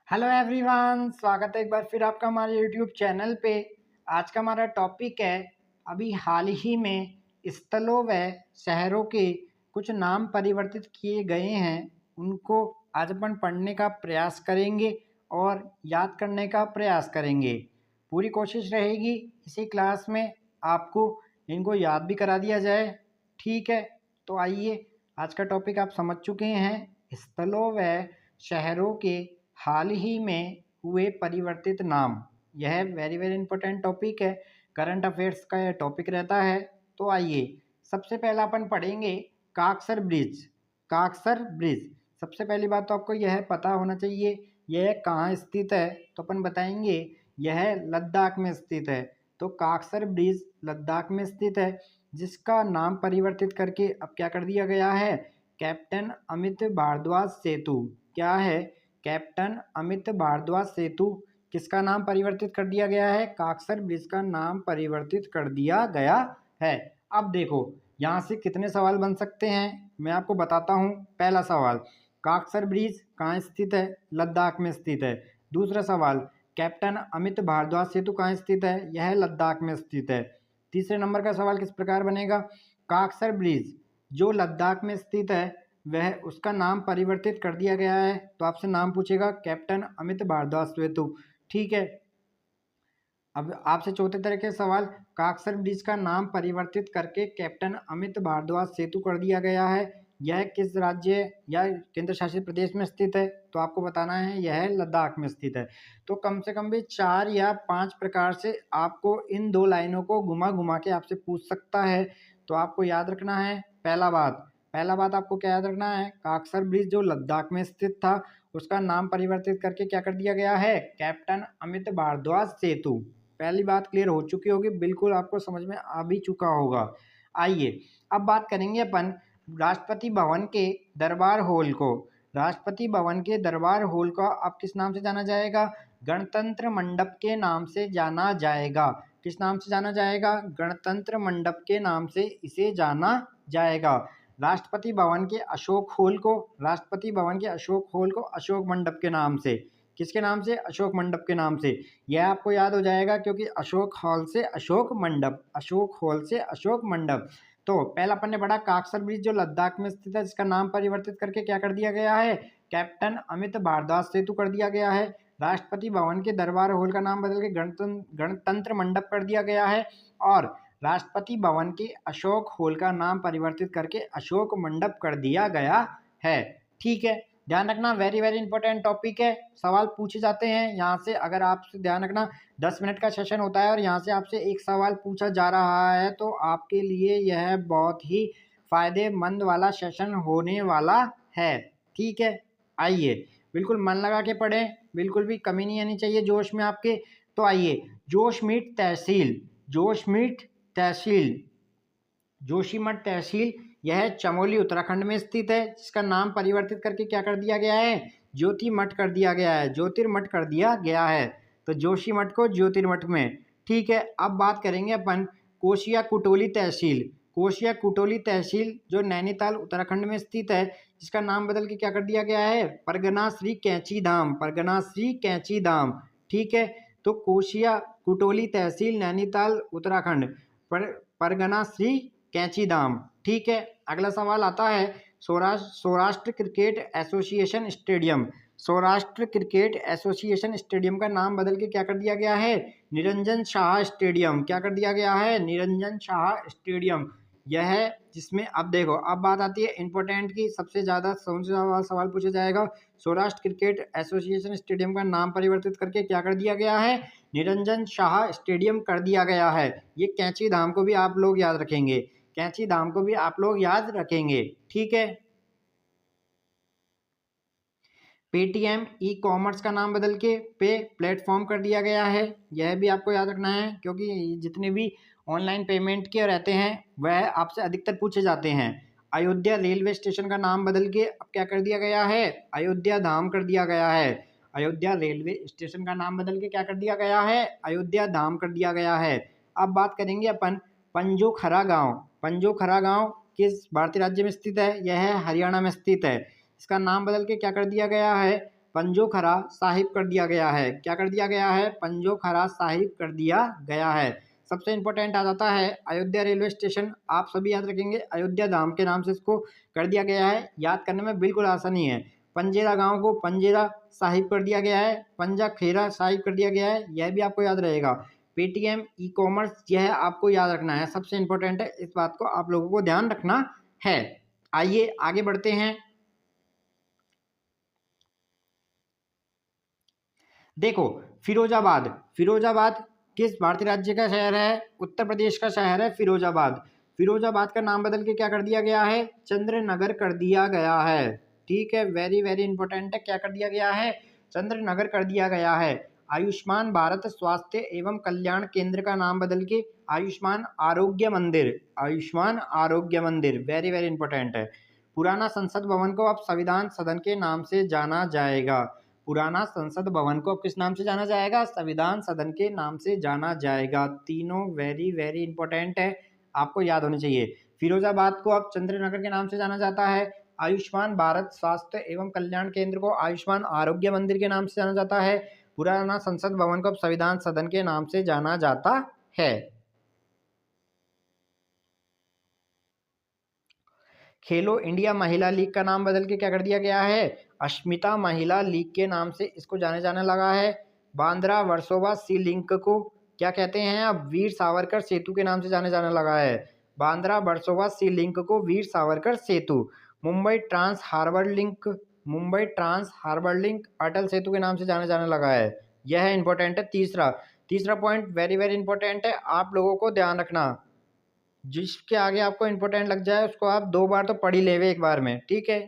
Hello everyone, स्वागत है एक बार फिर आपका हमारे यूट्यूब चैनल पे। आज का हमारा टॉपिक है अभी हाल ही में स्थलों व शहरों के कुछ नाम परिवर्तित किए गए हैं। उनको आज अपन पढ़ने का प्रयास करेंगे और याद करने का प्रयास करेंगे। पूरी कोशिश रहेगी इसी क्लास में आपको इनको याद भी करा दिया जाए। ठीक है, तो आइए, आज का टॉपिक आप समझ चुके हैं, स्थलों व शहरों के हाल ही में हुए परिवर्तित नाम। यह वेरी वेरी इंपॉर्टेंट टॉपिक है, करंट अफेयर्स का यह टॉपिक रहता है। तो आइए, सबसे पहला अपन पढ़ेंगे काकसर ब्रिज। काकसर ब्रिज, सबसे पहली बात तो आपको यह पता होना चाहिए यह कहाँ स्थित है। तो अपन बताएंगे यह लद्दाख में स्थित है। तो काकसर ब्रिज लद्दाख में स्थित है, जिसका नाम परिवर्तित करके अब क्या कर दिया गया है, कैप्टन अमित भारद्वाज सेतु। क्या है, कैप्टन अमित भारद्वाज सेतु। किसका नाम परिवर्तित कर दिया गया है, काकसर ब्रिज का नाम परिवर्तित कर दिया गया है। अब देखो यहाँ से कितने सवाल बन सकते हैं, मैं आपको बताता हूँ। पहला सवाल, काकसर ब्रिज कहाँ स्थित है, लद्दाख में स्थित है। दूसरा सवाल, कैप्टन अमित भारद्वाज सेतु कहाँ स्थित है, यह लद्दाख में स्थित है। तीसरे नंबर का सवाल किस प्रकार बनेगा, काकसर ब्रिज जो लद्दाख में स्थित है वह उसका नाम परिवर्तित कर दिया गया है। तो आपसे नाम पूछेगा कैप्टन अमित भारद्वाज सेतु। ठीक है, अब आपसे चौथे तरह के सवाल, काकसर ब्रिज का नाम परिवर्तित करके कैप्टन अमित भारद्वाज सेतु कर दिया गया है, यह किस राज्य या केंद्र शासित प्रदेश में स्थित है। तो आपको बताना है यह लद्दाख में स्थित है। तो कम से कम भी 4 या 5 प्रकार से आपको इन दो लाइनों को घुमा घुमा के आपसे पूछ सकता है। तो आपको याद रखना है, पहला बात आपको क्या याद रखना है, काकसर ब्रिज जो लद्दाख में स्थित था उसका नाम परिवर्तित करके क्या कर दिया गया है, कैप्टन अमित भारद्वाज सेतु। पहली बात क्लियर हो चुकी होगी, बिल्कुल आपको समझ में आ भी चुका होगा। आइए अब बात करेंगे अपन राष्ट्रपति भवन के दरबार हॉल को। राष्ट्रपति भवन के दरबार हॉल का अब किस नाम से जाना जाएगा, गणतंत्र मंडप के नाम से जाना जाएगा। किस नाम से जाना जाएगा, गणतंत्र मंडप के नाम से इसे जाना जाएगा। राष्ट्रपति भवन के अशोक हॉल को, राष्ट्रपति भवन के अशोक हॉल को अशोक मंडप के नाम से, किसके नाम से, अशोक मंडप के नाम से। यह आपको याद हो जाएगा क्योंकि अशोक हॉल से अशोक मंडप, अशोक हॉल से अशोक मंडप। तो पहला अपन ने पढ़ा काकसर ब्रिज जो लद्दाख में स्थित है, जिसका नाम परिवर्तित करके क्या कर दिया गया है, कैप्टन अमित भारद्वाज सेतु कर दिया गया है। राष्ट्रपति भवन के दरबार हॉल का नाम बदल के गणतंत्र मंडप कर दिया गया है। और राष्ट्रपति भवन के अशोक हॉल का नाम परिवर्तित करके अशोक मंडप कर दिया गया है। ठीक है, ध्यान रखना, वेरी वेरी इंपॉर्टेंट टॉपिक है, सवाल पूछे जाते हैं यहाँ से। अगर आपसे ध्यान रखना 10 मिनट का सेशन होता है और यहाँ से आपसे एक सवाल पूछा जा रहा है, तो आपके लिए यह बहुत ही फायदेमंद वाला सेशन होने वाला है। ठीक है, आइए बिल्कुल मन लगा के पढ़ें, बिल्कुल भी कमी नहीं आनी चाहिए जोश में आपके। तो आइए, जोशीमठ तहसील, जोशीमठ तहसील, जोशीमठ तहसील यह चमोली उत्तराखंड में स्थित है, जिसका नाम परिवर्तित करके क्या कर दिया गया है, ज्योतिर्मठ कर दिया गया है, ज्योतिर्मठ कर दिया गया है। तो जोशीमठ को ज्योतिर्मठ में। ठीक है, अब बात करेंगे अपन कोशिया कुटोली तहसील। कोशिया कुटोली तहसील जो नैनीताल उत्तराखंड में स्थित है, जिसका नाम बदल के क्या कर दिया गया है, परगना श्री कैंची धाम, परगना श्री कैंची धाम। ठीक है, तो कोशिया कुटोली तहसील नैनीताल उत्तराखंड, परगना श्री कैंची धाम। ठीक है, अगला सवाल आता है Saurashtra cricket association stadium. Saurashtra cricket association stadium का नाम बदल के क्या कर दिया गया है, निरंजन शाह स्टेडियम। क्या कर दिया गया है, निरंजन शाह स्टेडियम। यह है जिसमें, अब देखो, अब बात आती है इंपॉर्टेंट की, सबसे ज़्यादा सवाल पूछा जाएगा। सौराष्ट्र क्रिकेट एसोसिएशन स्टेडियम का नाम परिवर्तित करके क्या कर दिया गया है, निरंजन शाह स्टेडियम कर दिया गया है। ये कैंची धाम को भी आप लोग याद रखेंगे, कैंची धाम को भी आप लोग याद रखेंगे। ठीक है, पेटीएम ई कॉमर्स का नाम बदल के पे प्लेटफॉर्म कर दिया गया है। यह भी आपको याद रखना है क्योंकि जितने भी ऑनलाइन पेमेंट के रहते हैं वह आपसे अधिकतर पूछे जाते हैं। अयोध्या रेलवे स्टेशन का नाम बदल के अब क्या कर दिया गया है, अयोध्या धाम कर दिया गया है। अयोध्या रेलवे स्टेशन का नाम बदल के क्या कर दिया गया है, अयोध्या धाम कर दिया गया है। अब बात करेंगे अपन पंजोखरा गांव। पंजोखरा गांव किस भारतीय राज्य में स्थित है, यह हरियाणा में स्थित है। इसका नाम बदल के क्या कर दिया गया है, पंजोखरा साहिब कर दिया गया है। क्या कर दिया गया है? पंजोखरा साहिब कर दिया गया है। सबसे इंपॉर्टेंट आ जाता है अयोध्या रेलवे स्टेशन। आप सभी याद रखेंगे, अयोध्या धाम के नाम से इसको कर दिया गया है। याद करने में बिल्कुल आसानी है। पंजेरा गांव को पंजेरा साहिब कर दिया गया है, पंजा खेरा साहिब कर दिया गया है, यह भी आपको याद रहेगा। पेटीएम ई कॉमर्स, यह आपको याद रखना है, सबसे इंपॉर्टेंट है, इस बात को आप लोगों को ध्यान रखना है। आइए आगे बढ़ते हैं। देखो, फिरोजाबाद, फिरोजाबाद किस भारतीय राज्य का शहर है? उत्तर प्रदेश का शहर है फिरोजाबाद। फिरोजाबाद का नाम बदल के क्या कर दिया गया है? चंद्रनगर कर दिया गया है। ठीक है, वेरी वेरी इंपॉर्टेंट है, क्या कर दिया गया है? चंद्रनगर कर दिया गया है। आयुष्मान भारत स्वास्थ्य एवं कल्याण केंद्र का नाम बदल के आयुष्मान आरोग्य मंदिर, आयुष्मान आरोग्य मंदिर, वेरी वेरी इंपॉर्टेंट है। पुराना संसद भवन को अब संविधान सदन के नाम से जाना जाएगा। पुराना संसद भवन को किस नाम से जाना जाएगा? संविधान सदन के नाम से जाना जाएगा। तीनों वेरी वेरी इंपॉर्टेंट है, आपको याद होने चाहिए। फिरोजाबाद को अब चंद्रनगर के नाम से जाना जाता है। आयुष्मान भारत स्वास्थ्य एवं कल्याण केंद्र को आयुष्मान आरोग्य मंदिर के नाम से जाना जाता है। पुराना संसद भवन को अब संविधान सदन के नाम से जाना जाता है। खेलो इंडिया महिला लीग का नाम बदल के क्या कर दिया गया है? अस्मिता महिला लीग के नाम से इसको जाने जाने लगा है। बांद्रा वर्सोवा सी लिंक को क्या कहते हैं? अब वीर सावरकर सेतु के नाम से जाने जाने लगा है। बांद्रा वर्सोवा सी लिंक को Veer Savarkar Setu. Mumbai trans harbour link, Mumbai trans harbour link Atal Setu के नाम से जाने जाने लगा है। यह इंपॉर्टेंट है। तीसरा, तीसरा पॉइंट वेरी वेरी इंपॉर्टेंट है, आप लोगों को ध्यान रखना। जिसके आगे आपको इंपॉर्टेंट लग जाए उसको आप 2 बार तो पढ़ ही लेवे एक बार में, ठीक है।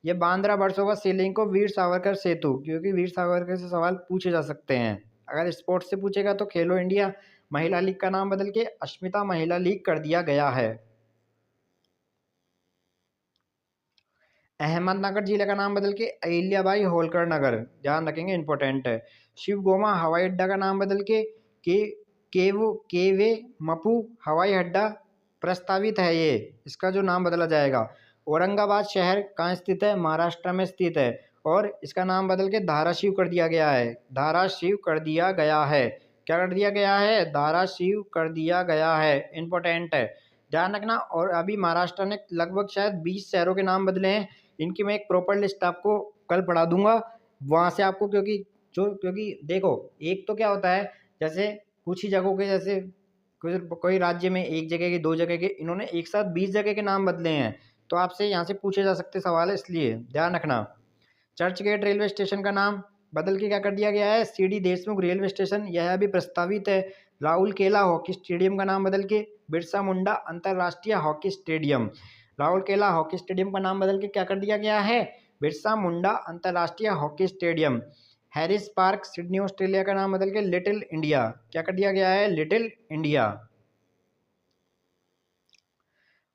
ये बांद्रा वर्सोवा सी लिंक को वीर सावरकर सेतु, क्योंकि वीर सावरकर से सवाल पूछे जा सकते हैं। अगर स्पोर्ट्स से पूछेगा तो खेलो इंडिया महिला लीग का नाम बदल के अस्मिता महिला लीग कर दिया गया है। अहमदनगर जिले का नाम बदल के अहिल्याबाई होलकर नगर, ध्यान रखेंगे, इंपॉर्टेंट है। शिव गोमा हवाई अड्डा का नाम बदल के केवे मपू हवाई अड्डा प्रस्तावित है। ये इसका जो नाम बदला जाएगा। औरंगाबाद शहर कहाँ स्थित है? महाराष्ट्र में स्थित है, और इसका नाम बदल के धाराशिव कर दिया गया है। धाराशिव कर दिया गया है। क्या कर दिया गया है? धाराशिव कर दिया गया है, इंपॉर्टेंट है, ध्यान रखना। और अभी महाराष्ट्र ने लगभग शायद 20 शहरों के नाम बदले हैं। इनकी मैं एक प्रॉपर लिस्ट आपको कल पढ़ा दूंगा, वहाँ से आपको, क्योंकि देखो, एक तो क्या होता है, जैसे कुछ ही जगहों के, जैसे कोई राज्य में एक जगह के, 2 जगह के, इन्होंने एक साथ 20 जगह के नाम बदले हैं, तो आपसे यहाँ से पूछे जा सकते सवाल है, इसलिए ध्यान रखना। चर्च गेट रेलवे स्टेशन का नाम बदल के क्या कर दिया गया है? सीडी देशमुख रेलवे स्टेशन, यह अभी प्रस्तावित है। राहुल केला हॉकी स्टेडियम का नाम बदल के बिरसा मुंडा अंतर्राष्ट्रीय हॉकी स्टेडियम, राहुल केला हॉकी स्टेडियम का नाम बदल के क्या कर दिया गया है? बिरसा मुंडा अंतर्राष्ट्रीय hockey stadium. Harris park Sydney Australia का नाम बदल के लिटिल इंडिया, क्या कर दिया गया है? Little India.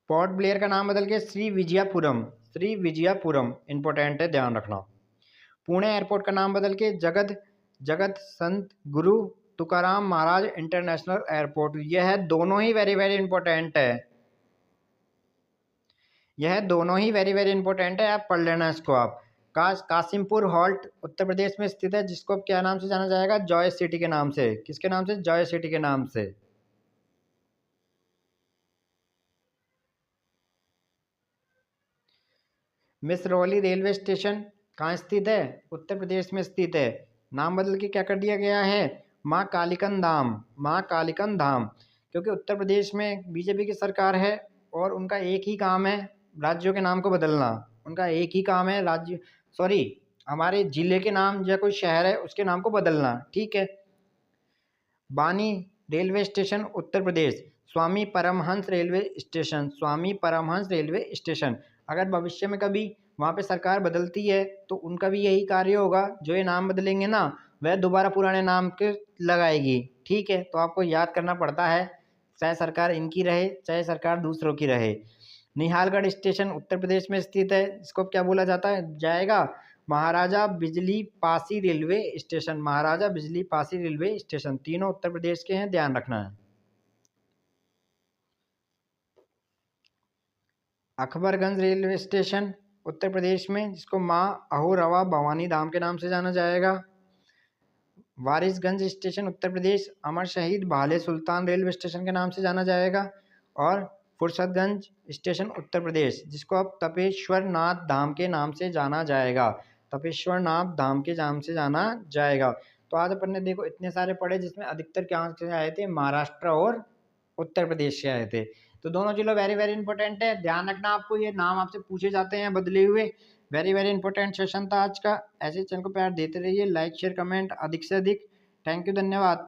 पोर्ट ब्लेयर का नाम बदल के श्री विजयपुरम, श्री विजयपुरम, इंपॉर्टेंट है, ध्यान रखना। पुणे एयरपोर्ट का नाम बदल के जगत संत गुरु तुकाराम महाराज इंटरनेशनल एयरपोर्ट। यह दोनों ही वेरी वेरी इंपॉर्टेंट है, यह दोनों ही वेरी वेरी इंपॉर्टेंट है, आप पढ़ लेना इसको। आप कासिमपुर हॉल्ट उत्तर प्रदेश में स्थित है, जिसको क्या नाम से जाना जाएगा? जॉय सिटी के नाम से। किसके नाम से? जॉय सिटी के नाम से। मिसरौली रेलवे स्टेशन कहाँ स्थित है? उत्तर प्रदेश में स्थित है। नाम बदल के क्या कर दिया गया है? माँ कालिकन धाम, माँ कालिकन धाम, क्योंकि उत्तर प्रदेश में बीजेपी की सरकार है और उनका एक ही काम है राज्यों के नाम को बदलना। उनका एक ही काम है हमारे जिले के नाम या कोई शहर है उसके नाम को बदलना, ठीक है। बानी रेलवे स्टेशन उत्तर प्रदेश, स्वामी परमहंस रेलवे स्टेशन, स्वामी परमहंस रेलवे स्टेशन। अगर भविष्य में कभी वहाँ पे सरकार बदलती है तो उनका भी यही कार्य होगा, जो ये नाम बदलेंगे ना, वह दोबारा पुराने नाम के लगाएगी, ठीक है। तो आपको याद करना पड़ता है, चाहे सरकार इनकी रहे चाहे सरकार दूसरों की रहे। निहालगढ़ स्टेशन उत्तर प्रदेश में स्थित है, इसको क्या बोला जाता है जाएगा? महाराजा बिजली पासी रेलवे स्टेशन, महाराजा बिजली पासी रेलवे स्टेशन। तीनों उत्तर प्रदेश के हैं, ध्यान रखना है। अकबरगंज रेलवे स्टेशन उत्तर प्रदेश में, जिसको माँ अहोरवा भवानी धाम के नाम से जाना जाएगा। वारिसगंज स्टेशन उत्तर प्रदेश अमर शहीद भाले सुल्तान रेलवे स्टेशन के नाम से जाना जाएगा। और फुरसतगंज स्टेशन उत्तर प्रदेश, जिसको अब तपेश्वर नाथ धाम के नाम से जाना जाएगा। तपेश्वर नाथ धाम के नाम से जाना जाएगा। तो आज अपन ने देखो इतने सारे पढ़े, जिसमें अधिकतर कहाँ से आए थे, महाराष्ट्र और उत्तर प्रदेश से आए थे। तो दोनों जिलों वेरी वेरी इंपॉर्टेंट है, ध्यान रखना आपको, ये नाम आपसे पूछे जाते हैं बदले हुए। वेरी वेरी इंपॉर्टेंट सेशन था आज का। ऐसे चैनल को प्यार देते रहिए, लाइक शेयर कमेंट अधिक से अधिक। थैंक यू, धन्यवाद।